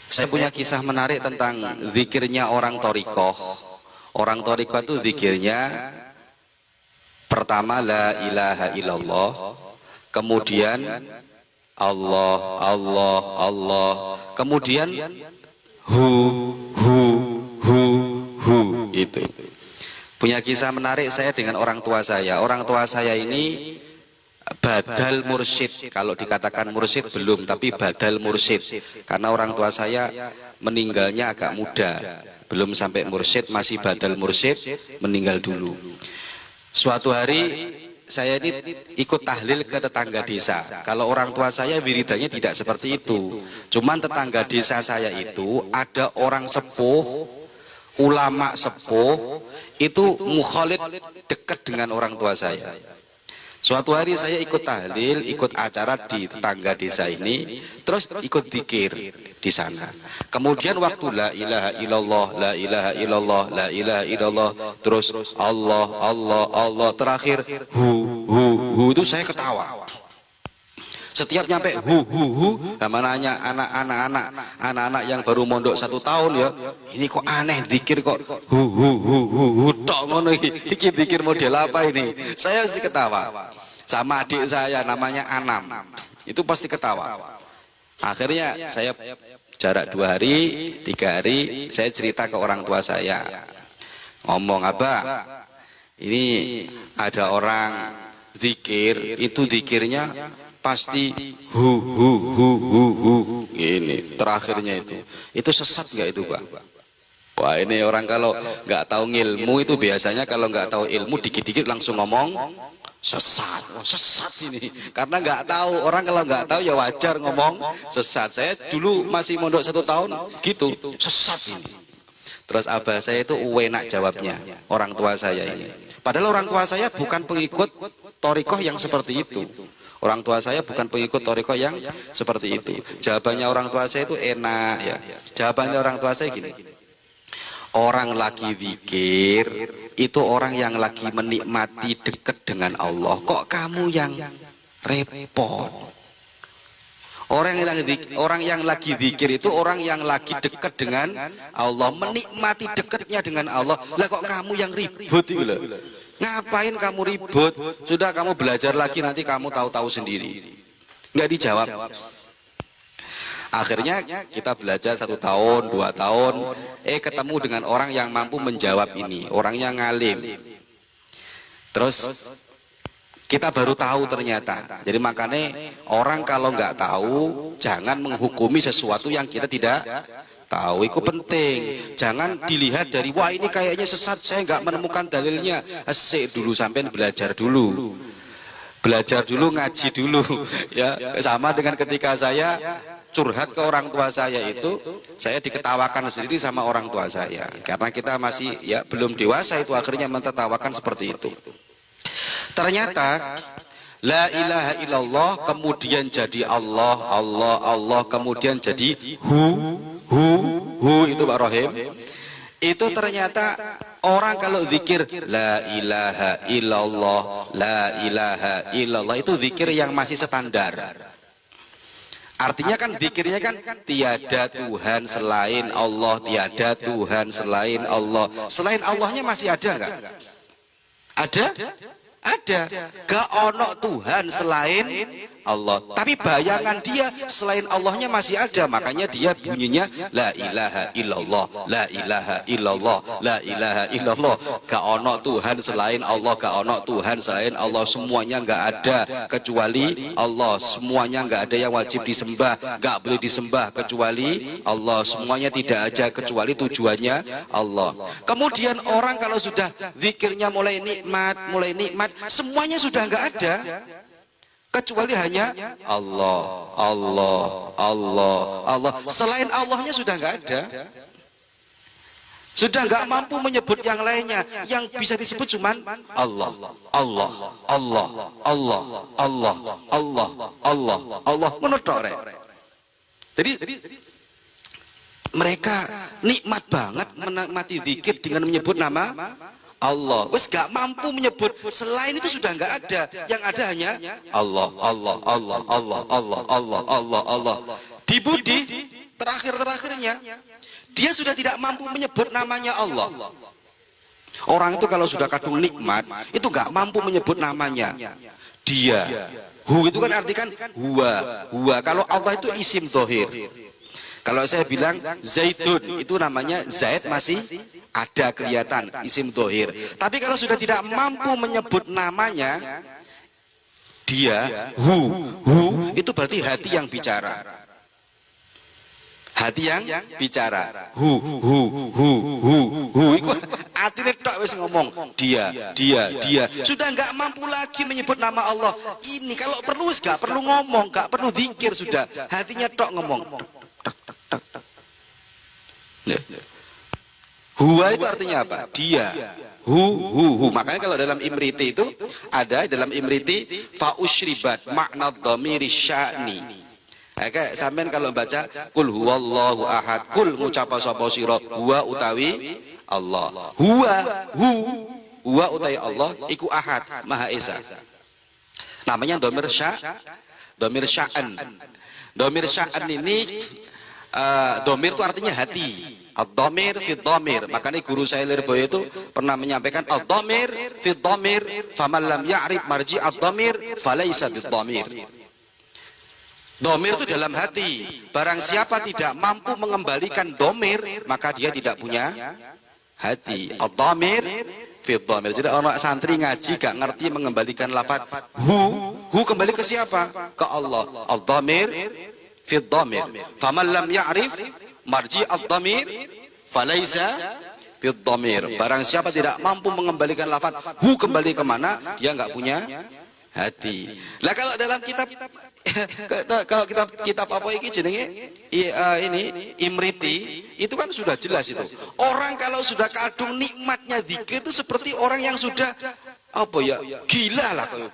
Saya punya kisah menarik tentang zikirnya orang Thariqah. Orang Thariqah itu zikirnya pertama la ilaha illallah, kemudian Allah, Allah, Allah, kemudian hu, hu, hu, hu. Itu. Punya kisah menarik saya dengan orang tua saya. Orang tua saya ini badal mursyid. Kalau dikatakan mursyid belum, tapi badal mursyid. Karena orang tua saya meninggalnya agak muda, belum sampai mursyid, masih badal mursyid, meninggal dulu. Suatu hari saya ini ikut tahlil ke tetangga desa. Kalau orang tua saya wiridannya tidak seperti itu. Cuman tetangga desa saya itu ada orang sepuh, ulama sepuh, itu mukhalid, dekat dengan orang tua saya. Suatu hari saya ikut tahlil, ikut acara di tetangga desa ini, terus ikut zikir di sana. Kemudian waktu la ilaha illallah, la ilaha illallah, la ilaha illallah, terus Allah, Allah, Allah, terakhir hu itu saya ketawa. Setiap nyampe hu, sama nanya anak-anak yang baru mondok 1 tahun ya, ini kok aneh zikir kok hu tok ngono iki zikir model apa ini? Saya pasti ketawa. Sama adik saya namanya Anam, itu pasti ketawa. Akhirnya saya jarak 2 hari, 3 hari, saya cerita ke orang tua saya, ngomong, "Abah, ini ada orang zikir, itu zikirnya pasti hu ini terakhirnya itu sesat nggak itu, Pak?" Wah, ini orang kalau nggak tahu ilmu itu biasanya kalau nggak tahu ilmu dikit-dikit langsung ngomong sesat. Oh, sesat ini karena nggak tahu. Orang kalau nggak tahu ya wajar ngomong sesat. Saya dulu masih mondok 1 tahun gitu, sesat ini. Terus abah saya itu enak jawabnya, orang tua saya ini. Padahal orang tua saya bukan pengikut Thariqah yang seperti itu. Orang tua saya bukan pengikut Thariqah yang seperti itu. Jawabannya orang tua saya itu enak ya. Jawabannya orang tua saya gini, orang lagi zikir itu orang yang lagi menikmati dekat dengan Allah. Kok kamu yang repot? Orang yang lagi zikir itu orang yang lagi dekat dengan Allah, menikmati dekatnya dengan Allah. Lah kok kamu yang ribut itu loh? Ngapain kamu ribut? Sudah kamu belajar lagi, nanti kamu tahu-tahu sendiri. Nggak dijawab. Akhirnya kita belajar 1 tahun, 2 tahun, ketemu dengan orang yang mampu menjawab ini, orangnya ngalim. Terus kita baru tahu ternyata. Jadi makanya orang kalau nggak tahu jangan menghukumi sesuatu yang kita tidak tahu. Itu penting. Jangan dilihat dari wah ini kayaknya sesat, saya nggak menemukan dalilnya. Asik dulu, sampai belajar dulu. Belajar dulu, ngaji dulu ya. Sama dengan ketika saya curhat ke orang tua saya itu, saya diketawakan sendiri sama orang tua saya karena kita masih ya belum dewasa, itu akhirnya mentertawakan seperti itu. Ternyata la ilaha illallah kemudian jadi Allah, Allah, Allah, kemudian jadi hu itu Pak Rohim. Itu ternyata orang kalau zikir la ilaha illallah, la ilaha illallah, itu zikir yang masih standar. Artinya kan zikirnya kan tiada Tuhan selain Allah, tiada Tuhan selain Allah. Selain Allahnya masih ada nggak? Ada? Ada. Gak ono Tuhan selain Allah. Tapi bayangan dia selain Allahnya masih ada. Makanya dia bunyinya la ilaha illallah, la ilaha illallah, la ilaha illallah. Gak ono Tuhan selain Allah, gak ono Tuhan selain Allah. Semuanya gak ada kecuali Allah. Semuanya gak ada yang wajib disembah, gak boleh disembah kecuali Allah. Semuanya tidak ada kecuali tujuannya Allah. Kemudian orang kalau sudah zikirnya mulai nikmat, semuanya sudah nggak ada kecuali hanya Allah, Allah, Allah, Allah. Selain Allahnya sudah nggak ada, sudah nggak mampu menyebut yang lainnya. Yang bisa disebut cuman Allah, Allah, Allah, Allah, Allah, Allah, Allah, Allah. Menurut jadi mereka nikmat banget menikmati zikir dengan menyebut nama Allah. Wes gak mampu menyebut selain itu, sudah nggak ada. Yang ada hanya Allah, Allah, Allah, Allah, Allah, Allah, Allah, Allah. Di budi terakhirnya artinya dia sudah tidak mampu menyebut namanya Allah. Orang itu kalau sudah kadung nikmat itu nggak mampu menyebut namanya. Dia, hu itu kan artikan huwa. Kalau Allah itu isim dhohir. Kalau saya bilang Zaidun, itu namanya Zaid masih ada kelihatan isim dhohir. Tapi kalau sudah tidak mampu menyebut namanya, dia, hu itu berarti hati yang bicara. Hati yang bicara. Hu itu artinya tok wis ngomong. Dia. Sudah nggak mampu lagi menyebut nama Allah. Ini kalau perlu wis nggak perlu ngomong, nggak perlu zikir sudah. Hatinya tok ngomong. Huwa itu artinya apa? Dia. Hu. Makanya kalau dalam Imriti itu ada dalam Imriti fa usyribat makna dhamiri sya'ni. Kayak sampean kalau baca kul huwallahu ahad, kul ngucapa sapa sira huwa utawi Allah. Huwa utawi Allah iku ahad, maha esa. Namanya dhamir sya'an. Dhamir sya'an ini dhamir itu artinya hati. Ad-dhamir fi dhamir. Makanya guru saya Lirboyo itu pernah menyampaikan ad-dhamir fi dhamir, faman lam ya'rif marji ad-dhamir falaysa bid-dhamir. Domir itu dalam hati. Barang siapa tidak mampu mengembalikan domir, maka dia tidak punya hati. Ad-domir fi domir. Jadi orang santri ngaji gak ngerti mengembalikan lafaz hu kembali ke siapa? Ke Allah. Ad-domir fi domir. Faman lam ya'rif marji ad-domir falaysa fi domir. Barang siapa tidak mampu mengembalikan lafaz hu kembali kemana, dia nggak punya hati. Lah kalau dalam kitab kitab apa iki jenenge ini Imriti itu kan sudah jelas itu. Orang kalau sudah kadung nikmatnya zikir itu seperti orang yang sudah apa ya? Gila lah kayak.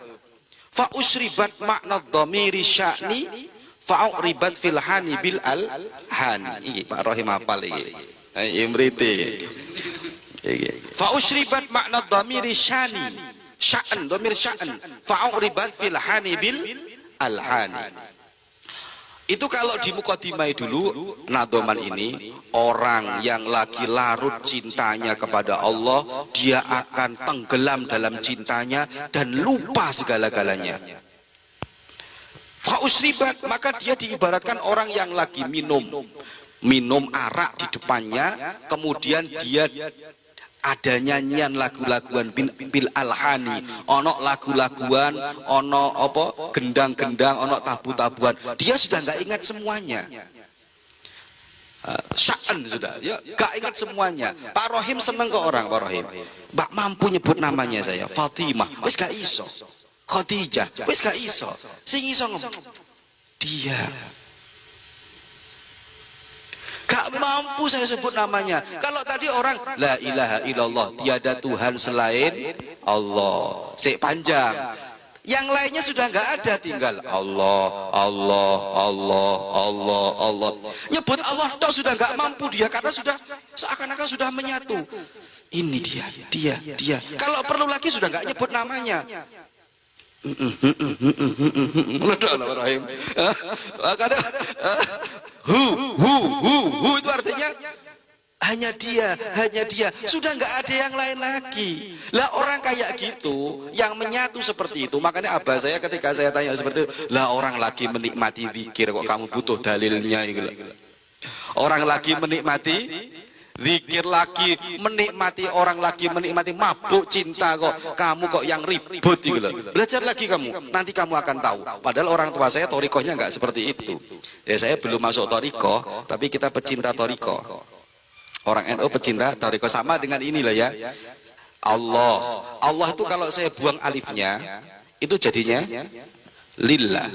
Fa usribat makna dhamiri sya'ni fa uribat fil hani bil al-han. Iki Pak Rohim hafal iki. Imriti. Iki. Fa usribat makna dhamiri sya'ni sya'an, dhamir sya'an fa'uribat fil hani bil al-hani. Itu kalau di mukadimah dulu nadoman ini, orang yang lagi larut cintanya kepada Allah, dia akan tenggelam dalam cintanya dan lupa segala-galanya. Fa'usribat, maka dia diibaratkan orang yang lagi minum arak di depannya, kemudian dia ada nyanyian lagu-laguan bil alhani, ono lagu-laguan, ono apa gendang-gendang, ono tabu-tabuan, dia sudah nggak ingat semuanya. Sya'an sudah, ya nggak ingat semuanya. Pak Rohim seneng ke orang, Pak Rohim mbak mampu nyebut namanya saya Fatimah, wis gak iso. Khadijah, wis gak iso. Sing iso ngomong dia. Gak mampu saya sebut namanya. Kalau tadi orang la ilaha illallah, tiada Tuhan selain Allah. Sik panjang. Yang lainnya sudah nggak ada, tinggal Allah. Nyebut Allah toh sudah nggak mampu dia karena sudah seakan-akan sudah menyatu. Ini dia. Kalau perlu lagi sudah nggak nyebut namanya. Hu itu artinya hanya dia, sudah nggak ada yang lain lagi. Lah orang kayak gitu yang menyatu seperti itu, makanya abah saya ketika saya tanya seperti itu, lah orang lagi menikmati zikir kok kamu butuh dalilnya gitu. Orang lagi menikmati zikir, lagi menikmati, orang lagi menikmati mabuk cinta kok kamu kok yang ribut gitu loh. Belajar lagi kamu, nanti kamu akan tahu. Padahal orang tua saya torikohnya nggak seperti itu. Ya saya belum masuk torikoh, tapi kita pecinta torikoh. Orang NU pecinta torikoh, sama dengan inilah ya. Allah itu kalau saya buang alifnya itu jadinya lillah.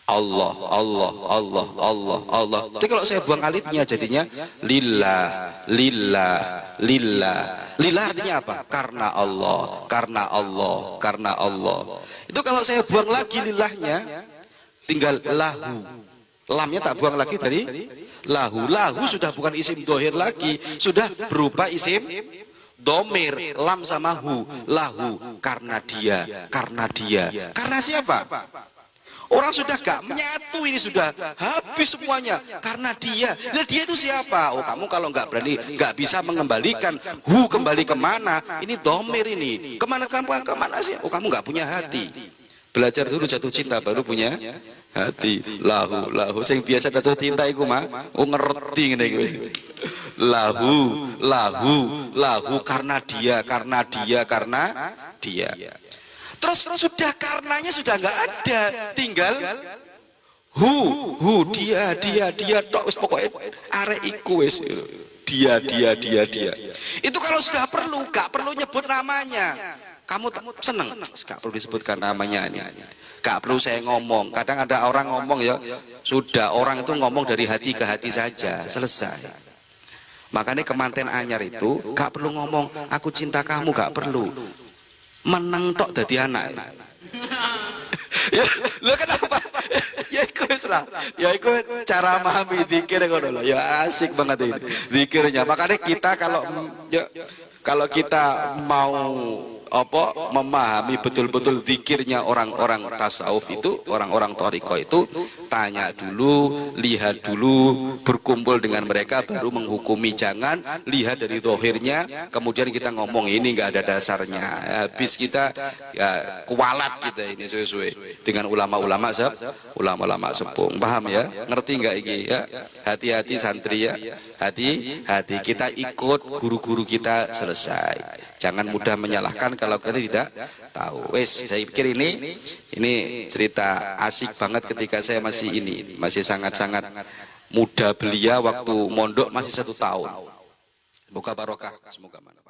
Allah. Tapi kalau saya buang alifnya jadinya lillah. Lillah artinya apa? Karena Allah. Itu kalau saya buang lagi lillahnya tinggal lahu. Lamnya tak buang lagi dari lahu. Lahu sudah bukan isim dohir lagi, sudah berubah isim domir. Lam sama hu. Lahu, karena dia. Karena siapa? Orang sudah gak menyatu, ini sudah habis semuanya karena dia. Nah, dia itu siapa? Oh, kamu kalau nggak berani, nggak bisa mengembalikan kembali kemana? Ini domir ini. Kemana sih? Oh, kamu nggak punya hati. Belajar dulu jatuh cinta baru punya hati. Lahu sing biasa jatuh cinta iku mah oh ngerti ngene iki. Lahu karena dia. Terus sudah karenanya sudah nggak ada, tinggal dia tok wis pokoke arek iku wis dia. Itu kalau sudah perlu, gak perlu nyebut namanya. Kamu seneng, gak perlu disebutkan namanya ini. Gak perlu saya ngomong. Kadang ada orang ngomong ya, sudah orang itu ngomong dari hati ke hati saja, selesai. Makanya kemanten anyar itu gak perlu ngomong aku cinta kamu, gak perlu. Menang tok dadi anak. Ya, lo kenapa? Ya iku wis lah. Ya iku cara memahami zikir ngono lho. Ya asik banget ini zikirnya. Makanya kita kalau kita mau memahami betul-betul zikirnya orang-orang tasawuf itu, orang-orang thariqah itu, tanya dulu, lihat dulu, berkumpul dengan mereka baru menghukumi. Jangan lihat dari zahirnya kemudian kita ngomong ini nggak ada dasarnya, habis kita ya kualat kita ini suwe-suwe dengan ulama-ulama sepuh. Paham ya? Ngerti nggak ini ya? Hati-hati santri ya, hati-hati kita ikut guru-guru kita selesai. Jangan mudah menyalahkan kalau kita tidak tahu. Wes, saya pikir ini cerita asik banget ketika saya masih sangat-sangat muda belia, waktu mondok masih 1 tahun. Semoga barokah, semoga manfaat.